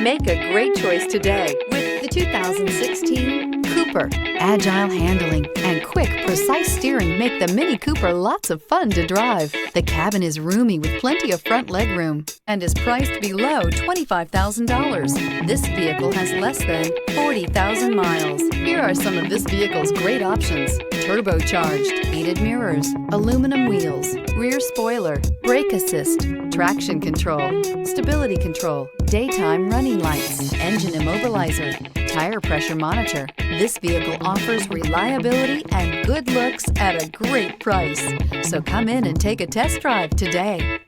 Make a great choice today with the 2016 Cooper. Agile handling and quick, precise steering make the Mini Cooper lots of fun to drive. The cabin is roomy with plenty of front legroom and is priced below $25,000. This vehicle has less than 40,000 miles. Here are some of this vehicle's great options: turbocharged, heated mirrors, aluminum wheels, rear spoiler, brake assist, traction control, stability control, daytime running lights, engine immobilizer, tire pressure monitor. This vehicle offers reliability and good looks at a great price. So come in and take a test drive today.